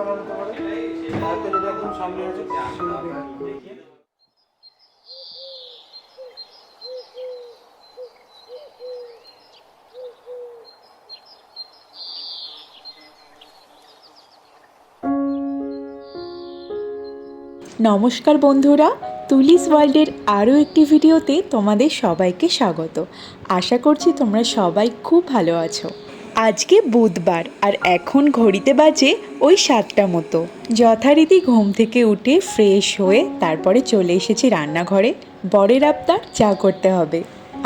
Colour হতে পারে, হাতে যদি একদম সামনে আছে নমস্কার বন্ধুরা, তুলিস ওয়ার্ল্ডের আরও একটি ভিডিওতে তোমাদের সবাইকে স্বাগত। আশা করছি তোমরা সবাই খুব ভালো আছো। আজকে বুধবার আর এখন ঘড়িতে বাজে ওই 7টা মতো। যথারীতি ঘুম থেকে উঠে ফ্রেশ হয়ে তারপরে চলে এসেছি রান্নাঘরে। বরের আবদার চা করতে হবে।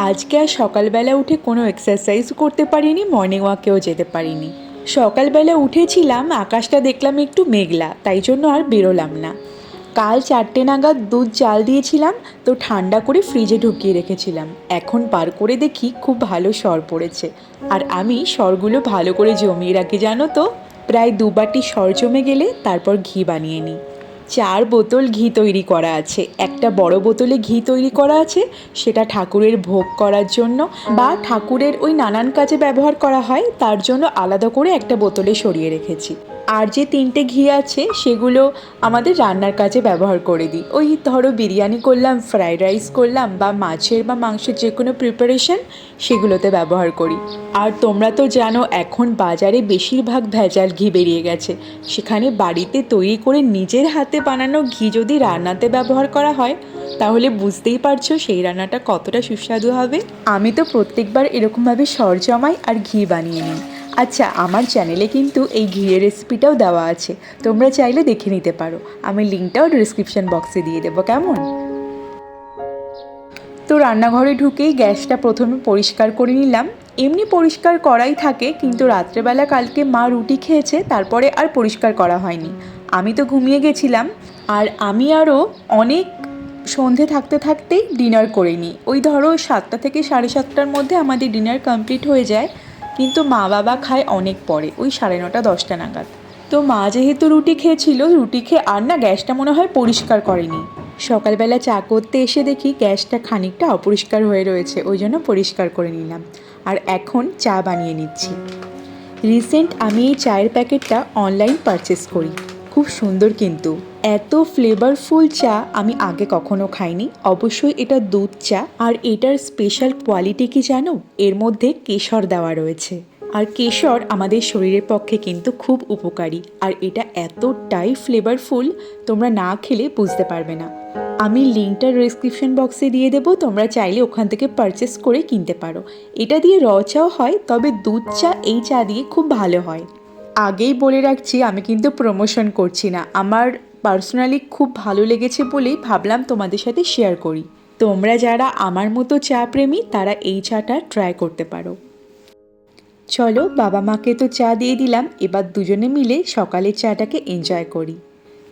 আজকে আর সকালবেলা উঠে কোনো এক্সারসাইজ করতে পারিনি, মর্নিং ওয়াকেও যেতে পারিনি। সকালবেলা উঠেছিলাম, আকাশটা দেখলাম একটু মেঘলা, তাই জন্য আর বেরোলাম না। কাল 4টে নাগাদ দুধ জাল দিয়েছিলাম, তো ঠান্ডা করে ফ্রিজে ঢুকিয়ে রেখেছিলাম। এখন বার করে দেখি খুব ভালো সর পড়েছে। আর আমি সরগুলো ভালো করে জমিয়ে রাখি জানো তো। প্রায় 2 বাটি সর জমে গেলে তারপর ঘি বানিয়ে নিই। 4 বোতল ঘি তৈরি করা আছে। একটা বড় বোতলে ঘি তৈরি করা আছে, সেটা ঠাকুরের ভোগ করার জন্য বা ঠাকুরের ওই নানান কাজে ব্যবহার করা হয়, তার জন্য আলাদা করে একটা বোতলে সরিয়ে রেখেছি। আর যে 3টে ঘি আছে সেগুলো আমাদের রান্নার কাজে ব্যবহার করে দিই। ওই ধরো বিরিয়ানি করলাম, ফ্রাইড রাইস করলাম বা মাছের বা মাংসের যে কোনো প্রিপারেশন, সেগুলোতে ব্যবহার করি। আর তোমরা তো জানো এখন বাজারে বেশিরভাগ ভেজাল ঘি বেরিয়ে গেছে। সেখানে বাড়িতে তৈরি করে নিজের হাতে বানানো ঘি যদি রান্নাতে ব্যবহার করা হয়, তাহলে বুঝতেই পারছো সেই রান্নাটা কতটা সুস্বাদু হবে। আমি তো প্রত্যেকবার এরকমভাবে সর জমাই আর ঘি বানিয়ে নিই। আচ্ছা, আমার চ্যানেলে কিন্তু এই ঘিয়ের রেসিপিটাও দেওয়া আছে, তোমরা চাইলে দেখে নিতে পারো। আমি লিঙ্কটাও ডিসক্রিপশন বক্সে দিয়ে দেবো, কেমন? তো রান্নাঘরে ঢুকেই গ্যাসটা প্রথমে পরিষ্কার করে নিলাম। এমনি পরিষ্কার করাই থাকে, কিন্তু রাত্রেবেলা কালকে মা রুটি খেয়েছে, তারপরে আর পরিষ্কার করা হয়নি। আমি তো ঘুমিয়ে গেছিলাম। আর আমি আরও অনেক সন্ধে থাকতে থাকতেই ডিনার করে নিই। ওই ধরো 7টা থেকে 7:30টার মধ্যে আমাদের ডিনার কমপ্লিট হয়ে যায়। কিন্তু মা বাবা খায় অনেক পরে, ওই 9:30 10টা নাগাদ। তো মা যেহেতু রুটি খেয়েছিল, রুটি খেয়ে আর না গ্যাসটা মনে হয় পরিষ্কার করেনি। সকালবেলা চা করতে এসে দেখি গ্যাসটা খানিকটা অপরিষ্কার হয়ে রয়েছে, ওই জন্য পরিষ্কার করে নিলাম। আর এখন চা বানিয়ে নিচ্ছি। রিসেন্ট আমি এই চায়ের প্যাকেটটা অনলাইন পারচেস করি। খুব সুন্দর, কিন্তু এত ফ্লেভারফুল চা আমি আগে কখনো খাইনি। অবশ্যই এটা দুধ চা, আর এটার স্পেশাল কোয়ালিটি কি জানো? এর মধ্যে কেশর দেওয়া রয়েছে। আর কেশর আমাদের শরীরের পক্ষে কিন্তু খুব উপকারী। আর এটা এতটাই ফ্লেভারফুল, তোমরা না খেলে বুঝতে পারবে না। আমি লিঙ্কটা ডেসক্রিপশন বক্সে দিয়ে দেবো, তোমরা চাইলে ওখান থেকে পারচেস করে কিনতে পারো। এটা দিয়ে র চাও হয়, তবে দুধ চা এই চা দিয়ে খুব ভালো হয়। আগেই বলে রাখছি, আমি কিন্তু প্রমোশন করছি না, আমার পার্সোনালি খুব ভালো লেগেছে বলেই ভাবলাম তোমাদের সাথে শেয়ার করি। তোমরা যারা আমার মতো চা প্রেমী, তারা এই চাটা ট্রাই করতে পারো। চলো, বাবা মাকে তো চা দিয়ে দিলাম, এবার দুজনে মিলে সকালের চাটাকে এনজয় করি।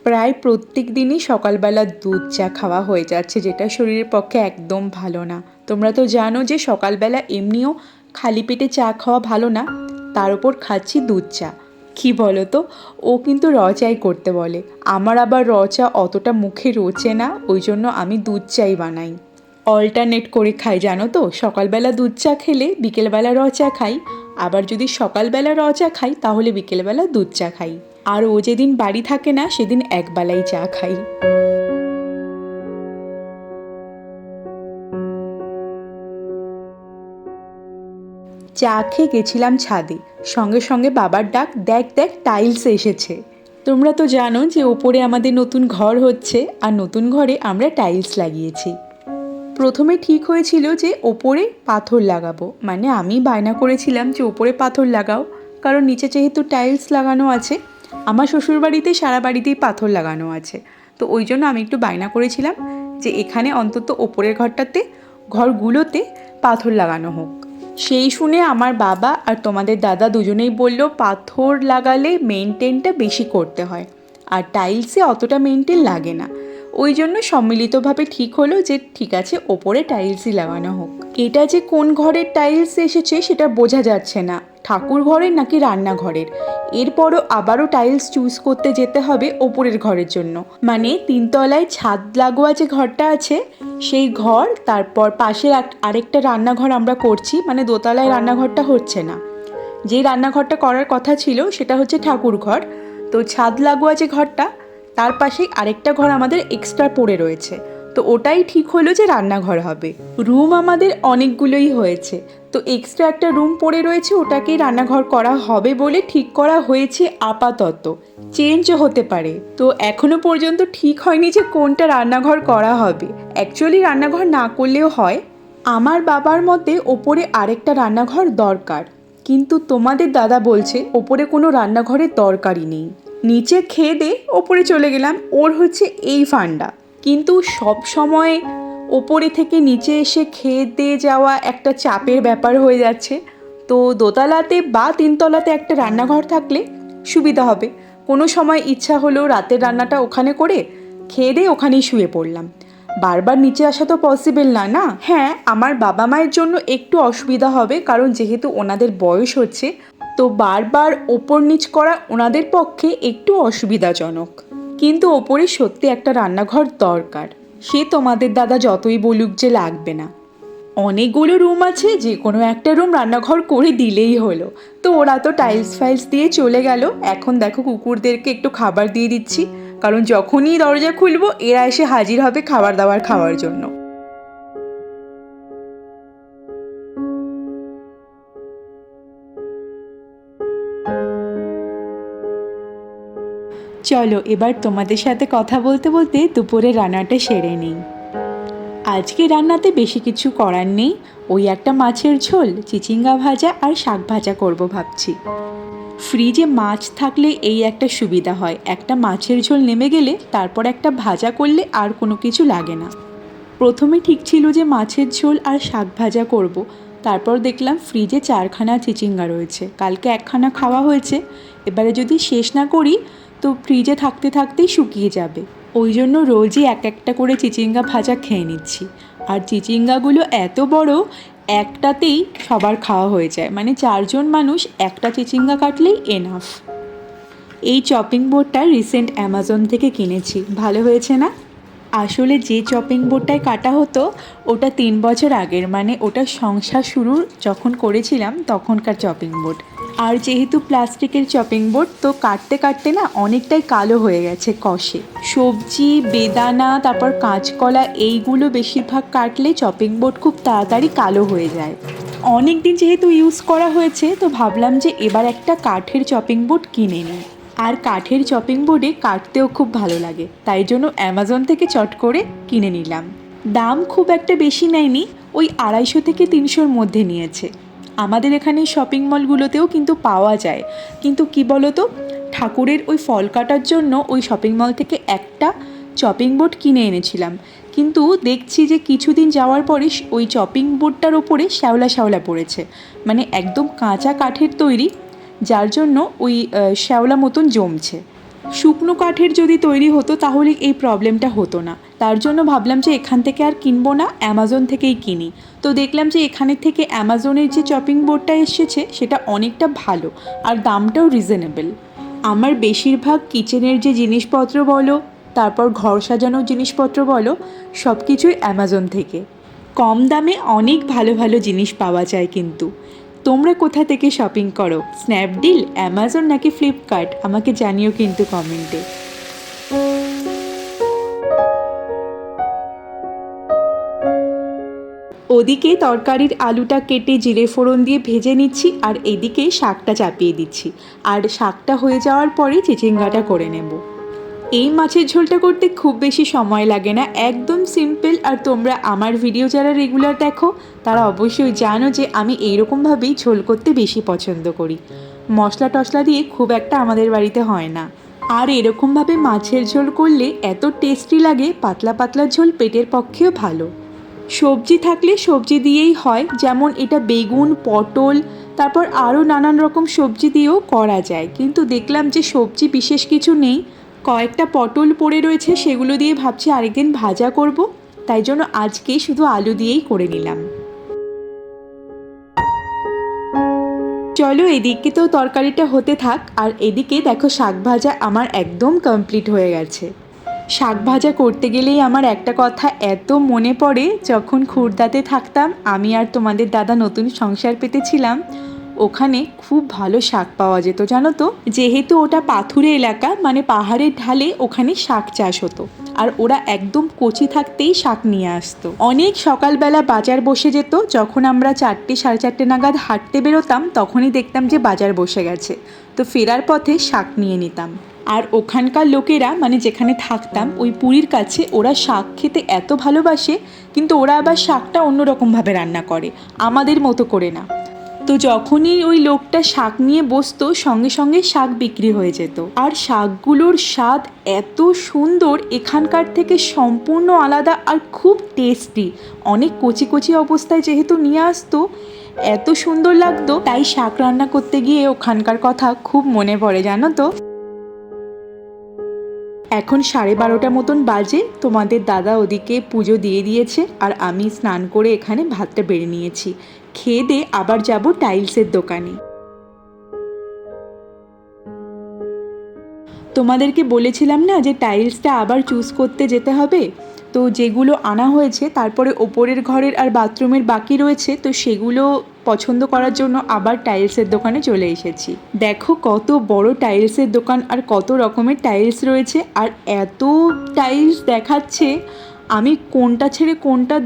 প্রায় প্রত্যেক দিনই সকালবেলা দুধ চা খাওয়া হয়ে যাচ্ছে, যেটা শরীরের পক্ষে একদম ভালো না। তোমরা তো জানো যে সকালবেলা এমনিও খালি পেটে চা খাওয়া ভালো না, তার উপর খাচ্ছি দুধ চা। কি বলো তো, ও কিন্তু র চাই করতে বলে। আমার আবার র চা অতটা মুখে রোচে না, ওই জন্য আমি দুধ চাই বানাই। অল্টারনেট করে খাই জানো তো, সকালবেলা দুধ চা খেলে বিকেলবেলা র চা খাই, আবার যদি সকালবেলা র চা খাই তাহলে বিকেলবেলা দুধ চা খাই। আর ও যেদিন বাড়ি থাকে না সেদিন একবেলাই চা খাই। চা খেয়ে গেছিলাম ছাদে, সঙ্গে সঙ্গে বাবার ডাক, দেখ দেখ টাইলস এসেছে। তোমরা তো জানো যে ওপরে আমাদের নতুন ঘর হচ্ছে, আর নতুন ঘরে আমরা টাইলস লাগিয়েছি। প্রথমে ঠিক হয়েছিল যে ওপরে পাথর লাগাবো, মানে আমি বায়না করেছিলাম যে ওপরে পাথর লাগাও, কারণ নিচে যেহেতু টাইলস লাগানো আছে। আমার শ্বশুরবাড়িতে সারা বাড়িতেই পাথর লাগানো আছে, তো ওই জন্য আমি একটু বায়না করেছিলাম যে এখানে অন্তত ওপরের ঘরগুলোতে পাথর লাগানো হোক। সেই শুনে আমার বাবা আর তোমাদের দাদা দুজনেই বলল পাথর লাগালে মেনটেনটা বেশি করতে হয়, আর টাইলসে অতটা মেনটেন লাগে না। ওই জন্য সম্মিলিতভাবে ঠিক হলো যে ঠিক আছে, ওপরে টাইলসই লাগানো হোক। এটা যে কোন ঘরের টাইলস এসেছে সেটা বোঝা যাচ্ছে না, ঠাকুর ঘরের নাকি রান্নাঘরের। এরপরও আবারও টাইলস চুজ করতে যেতে হবে ওপরের ঘরের জন্য, মানে 3 তলায় ছাদ লাগোয়া যে ঘরটা আছে সেই ঘর, তারপর পাশের আরেকটা রান্নাঘর আমরা করছি, মানে দোতলায় রান্নাঘরটা হচ্ছে না। যে রান্নাঘরটা করার কথা ছিল সেটা হচ্ছে ঠাকুর ঘর, তো ছাদ লাগোয়া যে ঘরটা, তার পাশেই আরেকটা ঘর আমাদের এক্সট্রা পড়ে রয়েছে। তো ওটাই ঠিক হলো যে রান্নাঘর হবে। রুম আমাদের অনেকগুলোই হয়েছে, তো এক্সট্রা একটা রুম পড়ে রয়েছে, ওটাকেই রান্নাঘর করা হবে বলে ঠিক করা হয়েছে। আপাতত চেঞ্জও হতে পারে, তো এখনো পর্যন্ত ঠিক হয়নি যে কোনটা রান্নাঘর করা হবে। অ্যাকচুয়ালি রান্নাঘর না করলেও হয়। আমার বাবার মতে ওপরে আরেকটা রান্নাঘর দরকার, কিন্তু তোমাদের দাদা বলছে ওপরে কোনো রান্নাঘরের দরকারই নেই। নিচে খেয়ে দিয়ে ওপরে চলে গেলাম, ওর হচ্ছে এই ফান্ডা। কিন্তু সব সময় ওপরে থেকে নিচে এসে খেয়ে দিয়ে যাওয়া একটা চাপের ব্যাপার হয়ে যাচ্ছে। তো দোতলাতে বা তিনতলাতে একটা রান্নাঘর থাকলে সুবিধা হবে। কোনো সময় ইচ্ছা হলো রাতের রান্নাটা ওখানে করে খেয়ে দিয়ে ওখানেই শুয়ে পড়লাম। বারবার নিচে আসা তো পসিবল না, না? হ্যাঁ, আমার বাবা মায়ের জন্য একটু অসুবিধা হবে, কারণ যেহেতু ওনাদের বয়স হচ্ছে, তো বারবার ওপর নিচ করা ওনাদের পক্ষে একটু অসুবিধাজনক। কিন্তু ওপরে সত্যি একটা রান্নাঘর দরকার। সে তোমাদের দাদা যতই বলুক যে লাগবে না, অনেকগুলো রুম আছে, যে কোনো একটা রুম রান্নাঘর করে দিলেই হলো। তো ওরা তো টাইলস ফাইলস দিয়ে চলে গেল। এখন দেখো কুকুরদেরকে একটু খাবার দিয়ে দিচ্ছি, কারণ যখনই দরজা খুলবো এরা এসে হাজির হবে খাবার দাবার খাওয়ার জন্য। চলো এবার তোমাদের সাথে কথা বলতে বলতে দুপুরে রান্নাটা সেরে নিই। আজকে রান্নাতে বেশি কিছু করার নেই, ওই একটা মাছের ঝোল, চিচিঙ্গা ভাজা আর শাক ভাজা করব ভাবছি। ফ্রিজে মাছ থাকলে এই একটা সুবিধা হয়, একটা মাছের ঝোল নেমে গেলে তারপর একটা ভাজা করলে আর কোনো কিছু লাগে না। প্রথমে ঠিক ছিল যে মাছের ঝোল আর শাক ভাজা করব, তারপর দেখলাম ফ্রিজে 4খানা চিচিঙ্গা রয়েছে, কালকে 1খানা খাওয়া হয়েছে, এবারে যদি শেষ না করি তো ফ্রিজে থাকতে থাকতেই শুকিয়ে যাবে। ওই জন্য রোজই একটা করে চিচিঙ্গা ভাজা খেয়ে নিচ্ছি। আর চিচিঙ্গাগুলো এত বড়, একটাতেই সবার খাওয়া হয়ে যায়, মানে 4জন মানুষ একটা চিচিঙ্গা কাটলেই এনাফ। এই চপিং বোর্ডটা রিসেন্ট অ্যামাজন থেকে কিনেছি, ভালো হয়েছে না? আসলে যে চপিং বোর্ডটায় কাটা হতো ওটা 3 বছর আগের, মানে ওটা সংসার শুরু যখন করেছিলাম তখনকার চপিং বোর্ড। আর যেহেতু প্লাস্টিকের চপিং বোর্ড, তো কাটতে কাটতে না অনেকটাই কালো হয়ে গেছে কষে। সবজি, বেদানা, তারপর কাঁচকলা এইগুলো বেশিরভাগ কাটলে চপিং বোর্ড খুব তাড়াতাড়ি কালো হয়ে যায়। অনেক দিন যেহেতু ইউজ করা হয়েছে, তো ভাবলাম যে এবার একটা কাঠের চপিং বোর্ড কিনে নিই। আর কাঠের চপিং বোর্ডে কাটতেও খুব ভালো লাগে, তাই জন্য অ্যামাজন থেকে চট করে কিনে নিলাম। দাম খুব একটা বেশি নেয়নি, ওই 250 থেকে 300-র মধ্যে নিয়েছে। আমাদের এখানে শপিং মলগুলোতেও কিন্তু পাওয়া যায়, কিন্তু কি বলো তো, ঠাকুরের ওই ফল কাটার জন্য ওই শপিং মল থেকে একটা চপিং বোর্ড কিনে এনেছিলাম, কিন্তু দেখছি যে কিছুদিন যাওয়ার পরে ওই চপিং বোর্ডটার ওপরে শ্যাওলা শ্যাওলা পড়েছে, মানে একদম কাঁচা কাঠের তৈরি, যার জন্য ওই শ্যাওলা মতন জমছে। শুকনো কাঠের যদি তৈরি হতো তাহলে এই প্রবলেমটা হতো না। তার জন্য ভাবলাম যে এখান থেকে আর কিনবো না, অ্যামাজন থেকেই কিনি। তো দেখলাম যে এখানের থেকে অ্যামাজনের যে চপিং বোর্ডটা এসেছে সেটা অনেকটা ভালো, আর দামটাও রিজনেবল। আমার বেশিরভাগ কিচেনের যে জিনিসপত্র বলো, তারপর ঘর সাজানোর জিনিসপত্র বলো, সব কিছুই অ্যামাজন থেকে। কম দামে অনেক ভালো ভালো জিনিস পাওয়া যায়। কিন্তু তোমরা কোথা থেকে শপিং করো? স্ন্যাপডিল, অ্যামাজন নাকি ফ্লিপকার্ট? আমাকে জানিও কিন্তু কমেন্টে। ওদিকে তরকারির আলুটা কেটে জিরে ফোড়ন দিয়ে ভেজে নিচ্ছি, আর এদিকে শাকটা চাপিয়ে দিচ্ছি, আর শাকটা হয়ে যাওয়ার পরে চিচিঙ্গাটা করে নেব। এই মাছের ঝোলটা করতে খুব বেশি সময় লাগে না, একদম সিম্পল। আর তোমরা আমার ভিডিও যারা রেগুলার দেখো তারা অবশ্যই জানো যে আমি এইরকমভাবেই ঝোল করতে বেশি পছন্দ করি। মশলা টশলা দিয়ে খুব একটা আমাদের বাড়িতে হয় না। আর এরকমভাবে মাছের ঝোল করলে এত টেস্টি লাগে, পাতলা পাতলা ঝোল পেটের পক্ষেও ভালো। সবজি থাকলে সবজি দিয়েই হয়, যেমন এটা বেগুন, পটল, তারপর আরও নানান রকম সবজি দিয়েও করা যায়, কিন্তু দেখলাম যে সবজি বিশেষ কিছু নেই, কয়েকটা পটল পড়ে রয়েছে, সেগুলো দিয়ে ভাবছি আরেকদিন ভাজা করব, তাই জন্য আজকে শুধু আলু দিয়েই করে নিলাম। চলো এদিকে তো তরকারিটা হতে থাক, আর এদিকে দেখো শাক ভাজা আমার একদম কমপ্লিট হয়ে গেছে। শাক ভাজা করতে গেলেই আমার একটা কথা এত মনে পড়ে, যখন খুর্দাতে থাকতাম আমি আর তোমাদের দাদা নতুন সংসার পেতেছিলাম, ওখানে খুব ভালো শাক পাওয়া যেত জানো তো, যেহেতু ওটা পাথুরে এলাকা মানে পাহাড়ের ঢালে ওখানে শাক চাষ হতো, আর ওরা একদম কচি থাকতেই শাক নিয়ে আসতো। অনেক সকালবেলা বাজার বসে যেত, যখন আমরা 4টে সাড়ে 4টে নাগাদ হাঁটতে বেরোতাম তখনই দেখতাম যে বাজার বসে গেছে, তো ফেরার পথে শাক নিয়ে নিতাম। আর ওখানকার লোকেরা মানে যেখানে থাকতাম ওই পুরীর কাছে ওরা শাক খেতে এত ভালোবাসে, কিন্তু ওরা আবার শাকটা অন্যরকমভাবে রান্না করে, আমাদের মতো করে না। তো যখনই ওই লোকটা শাক নিয়ে বসতো সঙ্গে সঙ্গে শাক বিক্রি হয়ে যেত, আর শাকগুলোর স্বাদ এত সুন্দর, এখানকার থেকে সম্পূর্ণ আলাদা আর খুব টেস্টি। অনেক কচি কচি অবস্থায় যেহেতু নিয়ে আসতো, এত সুন্দর লাগতো, তাই শাক রান্না করতে গিয়ে ওখানকার কথা খুব মনে পড়ে জানো তো। এখন 12:30 মতন বাজে, তোমাদের দাদা ওদিকে পুজো দিয়ে দিয়েছে আর আমি স্নান করে এখানে ভাতটা বেড়ে নিয়েছি। খেয়ে দিয়ে আবার যাব টাইলসের দোকানে। তোমাদেরকে বলেছিলাম না যে টাইলসটা আবার চুজ করতে যেতে হবে, তো যেগুলো আনা হয়েছে তারপরে ওপরের ঘরের আর বাথরুমের বাকি রয়েছে, তো সেগুলো পছন্দ করার জন্য আবার টাইলসের দোকানে চলে এসেছি। দেখো কত বড় টাইলসের দোকান আর কত রকমের টাইলস রয়েছে, আর এত টাইলস দেখাচ্ছে, আমি কোনটা ছেড়ে কোনটা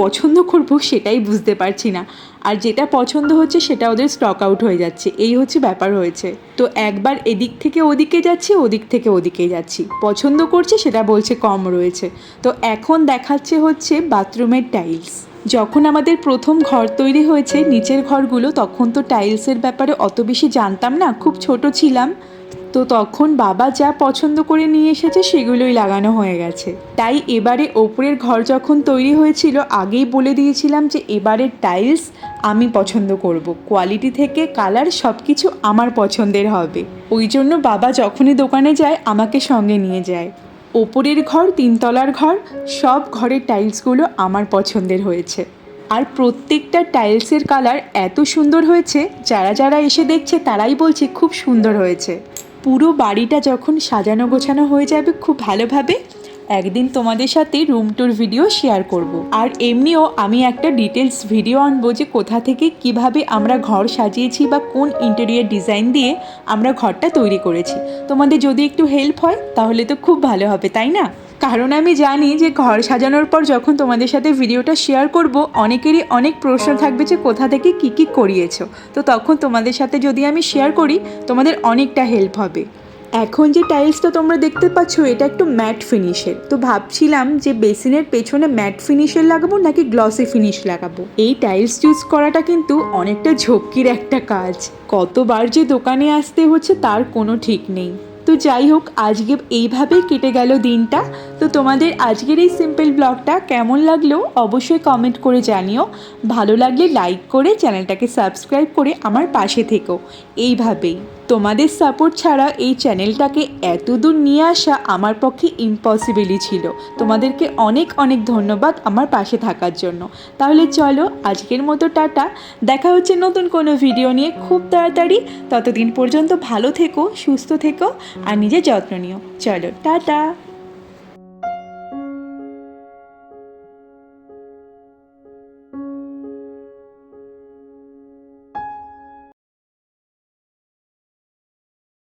পছন্দ করব সেটাই বুঝতে পারছি না। আর যেটা পছন্দ হচ্ছে সেটা ওদের স্টক আউট হয়ে যাচ্ছে, এই হচ্ছে ব্যাপার হয়েছে। তো একবার এদিক থেকে ওদিকে যাচ্ছি, ওদিক থেকে ওদিকে যাচ্ছি, পছন্দ করছে সেটা বলছে কম রয়েছে। তো এখন দেখাচ্ছে হচ্ছে বাথরুমের টাইলস। যখন আমাদের প্রথম ঘর তৈরি হয়েছে নিচের ঘরগুলো, তখন তো টাইলসের ব্যাপারে অত বেশি জানতাম না, খুব ছোট ছিলাম, তো তখন বাবা যা পছন্দ করে নিয়ে এসেছে সেগুলোই লাগানো হয়ে গেছে। তাই এবারে ওপরের ঘর যখন তৈরি হয়েছিল আগেই বলে দিয়েছিলাম যে এবারের টাইলস আমি পছন্দ করব, কোয়ালিটি থেকে কালার সব কিছু আমার পছন্দের হবে। ওই জন্য বাবা যখনই দোকানে যায় আমাকে সঙ্গে নিয়ে যায়। ওপরের ঘর, 3 তলার ঘর, সব ঘরের টাইলসগুলো আমার পছন্দের হয়েছে। আর প্রত্যেকটা টাইলসের কালার এত সুন্দর হয়েছে, যারা যারা এসে দেখছে তারাই বলছে খুব সুন্দর হয়েছে। পুরো বাড়িটা যখন সাজানো গোছানো হয়ে যাবে খুব ভালোভাবে, একদিন তোমাদের সাথে রুম ট্যুর ভিডিও শেয়ার করব। আর এমনিও আমি একটা ডিটেলস ভিডিও আনবো যে কোথা থেকে কিভাবে আমরা ঘর সাজিয়েছি বা কোন ইন্টেরিয়র ডিজাইন দিয়ে আমরা ঘরটা তৈরি করেছি। তোমাদের যদি একটু হেল্প হয় তাহলে তো খুব ভালো হবে, তাই না? কারণ আমি জানি যে ঘর সাজানোর পর যখন তোমাদের সাথে ভিডিওটা শেয়ার করব অনেকেরই অনেক প্রশ্ন থাকবে যে কোথা থেকে কী কী করিয়েছো, তো তখন তোমাদের সাথে যদি আমি শেয়ার করি তোমাদের অনেকটা হেল্প হবে। এখন যে টাইলসটা তোমরা দেখতে পাচ্ছ এটা একটু ম্যাট ফিনিশের, তো ভাবছিলাম যে বেসিনের পেছনে ম্যাট ফিনিশের লাগাবো নাকি গ্লসি ফিনিশ লাগাবো। এই টাইলস চুজ করাটা কিন্তু অনেকটা ঝক্কির একটা কাজ, কতবার যে দোকানে আসতে হচ্ছে তার কোনো ঠিক নেই। তো যাই হোক, আজকে এইভাবেই কেটে গেল দিনটা। তো তোমাদের আজকের এই সিম্পল ব্লগটা কেমন লাগলো অবশ্যই কমেন্ট করে জানিও। ভালো লাগলে লাইক করে চ্যানেলটাকে সাবস্ক্রাইব করে আমার পাশে থেকো। এইভাবেই তোমাদের সাপোর্ট ছাড়া এই চ্যানেলটাকে এত দূর নিয়ে আসা আমার পক্ষে ইম্পসিবলই ছিল। তোমাদেরকে অনেক অনেক ধন্যবাদ আমার পাশে থাকার জন্য। তাহলে চলো আজকের মতো টাটা, দেখা হচ্ছে নতুন কোনো ভিডিও নিয়ে খুব তাড়াতাড়ি। ততদিন পর্যন্ত ভালো থেকো, সুস্থ থেকো আর নিজের যত্ন নিও। চলো টাটা।